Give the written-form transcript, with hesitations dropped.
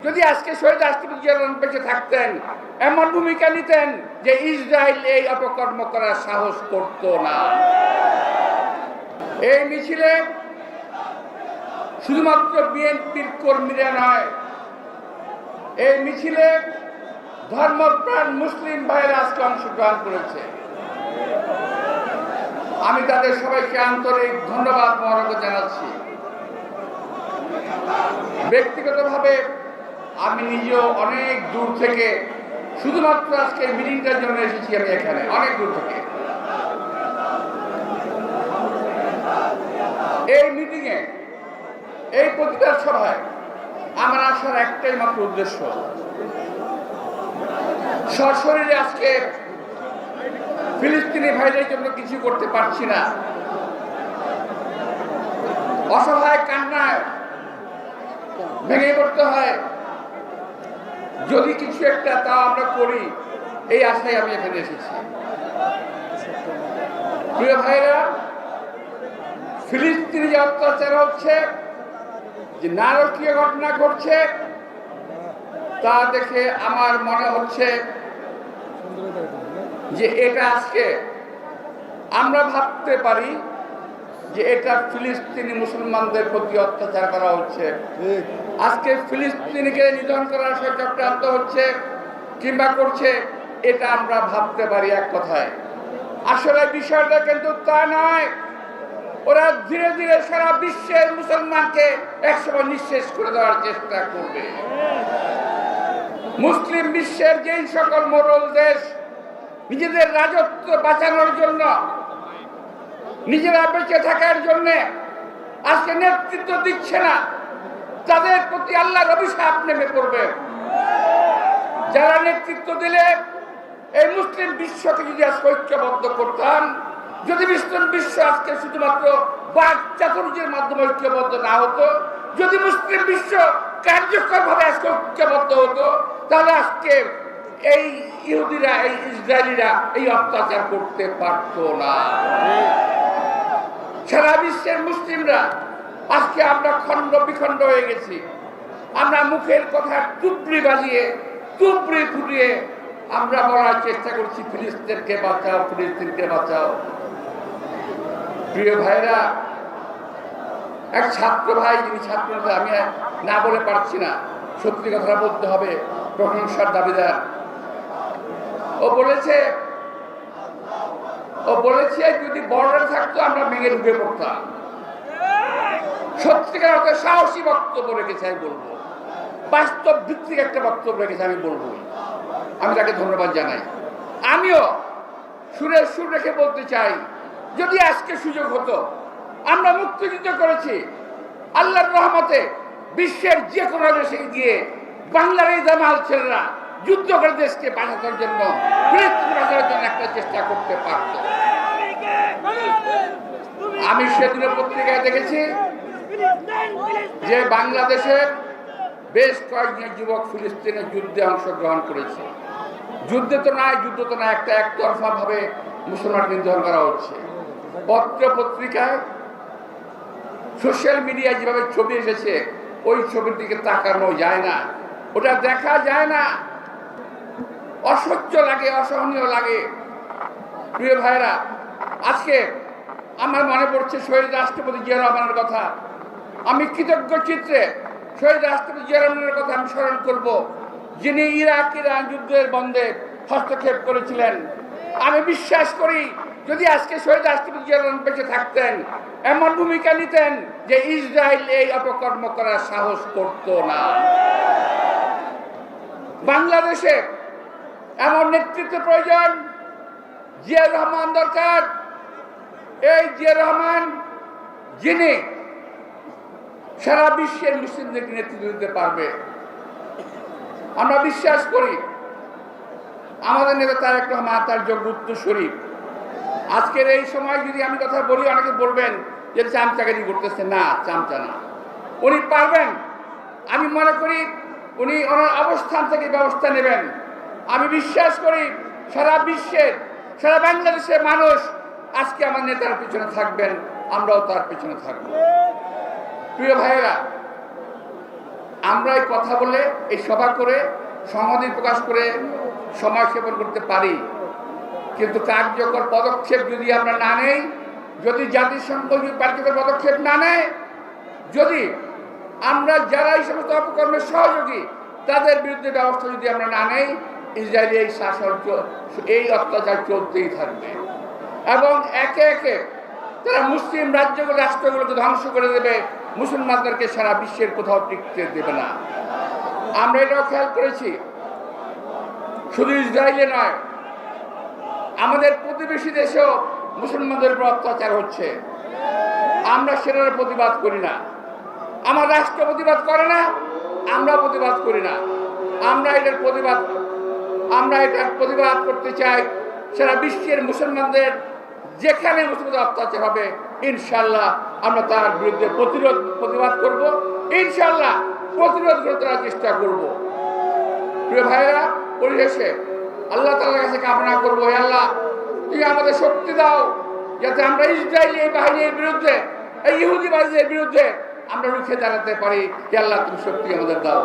যদি আজকে শহীদ রাষ্ট্রপতি জিয়া রহমান বেঁচে থাকতেন এমন ভূমিকা নিতেন যে ইসরায়েল এই অপকর্ম করার সাহস করত না। এই মিছিলে শুধুমাত্র বিএনপির কর্মীরা নয়, এই মিছিলে ধর্মপ্রাণ মুসলিম ভাইয়েরা আজকে অংশগ্রহণ করেছে। আমি তাদের সবাইকে আন্তরিক ধন্যবাদ মহানগর জানাচ্ছি। ব্যক্তিগতভাবে আমি নিজেও অনেক দূর থেকে শুধুমাত্র আজকে মিটিংটার জন্য এসেছি। আমি এখানে অনেক দূর থেকে এই মিটিংয়ে, এই প্রতিবাদ সভায় আমার আসার একটাই মাত্র উদ্দেশ্য, সশরীরে আজকে ফিলিস্তিনি ভাইদের জন্য কিছু করতে পারছি না, অসহায় কান্নায় ভেঙে পড়তে হয়, যদি কিছু একটা তা আমরা করি, এই আশায় আমি এখানে এসেছি। প্রিয় ভাইরা, ফিলিস্তিনি যে অত্যাচার হচ্ছে, যে নারকীয় ঘটনা ঘটছে, তা দেখে আমার মনে হচ্ছে যে এটা আজকে আমরা ভাবতে পারি যে এটা ফিলিস্তিনি মুসলমানদের প্রতি অত্যাচার করা হচ্ছে, আজকে ফিলিস্তিনিকে নিধন করার সে চক্রান্ত হচ্ছে কিংবা করছে, এটা আমরা ভাবতে পারি এক কথায়। আসলে বিষয়টা কিন্তু তা নয়। ওরা ধীরে ধীরে সারা বিশ্বের মুসলমানকে একসময় নিঃশেষ করে দেওয়ার চেষ্টা করবে। মুসলিম বিশ্বের যেই সকল মোড়ল দেশ নিজেদের রাজত্ব বাঁচানোর জন্য, নিজেরা বেঁচে থাকার জন্য আজকে নেতৃত্ব দিচ্ছে না, তাদের প্রতি আল্লাহর অভিশাপ নেমে পড়বে। যারা নেতৃত্ব দিলে এই মুসলিম বিশ্বকে যদি আজকে ঐক্যবদ্ধ করতাম, যদি মুসলিম বিশ্ব আজকে শুধুমাত্র বাক চাতুর্যের মাধ্যমে ঐক্যবদ্ধ না হতো, যদি মুসলিম বিশ্ব কার্যকরভাবে আজকে ঐক্যবদ্ধ হতো, তাহলে আজকে এই ইহুদিরা, এই ইসরায়েলিরা এই অত্যাচার করতে পারত না। সারা বিশ্বের মুসলিমরা আজকে আমরা খণ্ড বিখণ্ড হয়ে গেছি। আমরা মুখের কথা টুপড়ি বাজিয়ে, টুপড়ি ফুটিয়ে আমরা বলার চেষ্টা করছি ফিলিস্তিনকে বাঁচাও, ফিলিস্তিনকে বাঁচাও। প্রিয় ভাইরা, এক ছাত্র ভাই, যিনি ছাত্র আমি না বলে পারছি না, সত্যি কথা বলতে হবে, প্রশংসার দাবিদার, ও বলেছে যদি বর্ডার থাকতো আমরা ভেঙে ঢুকে পড়তাম। সত্যিকার অর্থে সাহসী বক্তব্য রেখেছে, আমি বলবো, বাস্তব ভিত্তিক একটা বক্তব্য রেখেছে, আমি বলবো, আমি তাকে ধন্যবাদ জানাই। আমিও সুরের সুর রেখে বলতে চাই, যদি আজকে সুযোগ হতো, আমরা মুক্তিযুদ্ধ করেছি, আল্লাহর রহমতে বিশ্বের যে কোনো দেশে গিয়ে বাংলার এই জামাল ছেলেরা যুদ্ধ করে দেশকে বাঁচানোর জন্য, ফিলিস্তিন বাঁচানোর জন্য একটা চেষ্টা করতে পারত। আমি সেদিন পত্রিকায় দেখেছি যে বাংলাদেশের বেশ কয়েকজন যুবক ফিলিস্তিনের যুদ্ধে অংশগ্রহণ করেছে। যুদ্ধ তো না, একটা একতরফা ভাবে মুসলমান নিধন করা হচ্ছে। পত্র পত্রিকায়, সোশ্যাল মিডিয়ায় যেভাবে ছবি এসেছে, ওই ছবির দিকে তাকানো যায় না, ওটা দেখা যায় না, অসহ্য লাগে, অসহনীয় লাগে। প্রিয় ভাইরা, আজকে আমার মনে পড়ছে শহীদ রাষ্ট্রপতি জিয়া রহমানের কথা। আমি কৃতজ্ঞ চিত্রে শহীদ রাষ্ট্রপতি জিয়া রহমানের কথা আমি স্মরণ করব, যিনি ইরাক-ইরান যুদ্ধের বন্ধে হস্তক্ষেপ করেছিলেন। আমি বিশ্বাস করি যদি আজকে শহীদ রাষ্ট্রপতি জিয়া রহমান বেঁচে থাকতেন এমন ভূমিকা নিতেন যে ইসরায়েল এই অপকর্ম করার সাহস করত না। বাংলাদেশে এমন নেতৃত্ব প্রয়োজন, জিয়া রহমান দরকার। এই জিয়া রহমান যিনি সারা বিশ্বের মুসলিমদেরকে নেতৃত্ব দিতে পারবে। আমরা বিশ্বাস করি আমাদের নেতা তারেক রহমান তার যোগ্য উত্তরসূরি। আজকের এই সময় যদি আমি কথা বলি, অনেকে বলবেন যে চামচাগিরি করতেছে। না, চামচা না, উনি পারবেন। আমি মনে করি উনি ওনার অবস্থান থেকে ব্যবস্থা নেবেন। আমি বিশ্বাস করি সারা বিশ্বের, সারা বাংলাদেশের মানুষ আজকে আমার নেতার পিছনে থাকবেন, আমরাও তার পিছনে থাকব। প্রিয় ভাইয়েরা, আমরা এই কথা বলে, এই সভা করে, সংহতি প্রকাশ করে সময় সেবন করতে পারি, কিন্তু কার্যকর পদক্ষেপ যদি আমরা না নেই, যদি জাতিসংঘ কার্যকর পদক্ষেপ না নেয়, যদি আমরা যারা এই সমস্ত অপকর্মের সহযোগী তাদের বিরুদ্ধে ব্যবস্থা যদি আমরা না নেই, ইসরায়েলি এই শাসন, এই অত্যাচার চলতেই থাকবে এবং একে একে তারা মুসলিম রাজ্যগুলো, রাষ্ট্রগুলোকে ধ্বংস করে দেবে, মুসলমানদেরকে সারা বিশ্বের কোথাও টিকতে দেবে না। আমরা এটাও খেয়াল করেছি, শুধু ইসরায়েলে নয়, আমাদের প্রতিবেশী দেশেও মুসলমানদের উপর অত্যাচার হচ্ছে। আমরা সেটার প্রতিবাদ করি না, আমার রাষ্ট্র প্রতিবাদ করে না, আমরা প্রতিবাদ করি না। আমরা এটার প্রতিবাদ করতে চাই সারা বিশ্বের মুসলমানদের, যেখানে মুসলমানদের অত্যাচার হবে ইনশাল্লাহ আমরা তার বিরুদ্ধে প্রতিবাদ করব, ইনশাল্লাহ প্রতিরোধ করতে চেষ্টা করব। প্রিয় ভাইয়েরা, পরিশেষে আল্লাহ তাআলার কাছে কামনা করবো, হে আল্লাহ তুমি আমাদের শক্তি দাও যাতে আমরা ইসরায়েলি এই বাহিনীর বিরুদ্ধে, এই ইহুদি বাহিনীর বিরুদ্ধে আমরা রুখে দাঁড়াতে পারি। হে আল্লাহ তুমি শক্তি আমাদের দাও।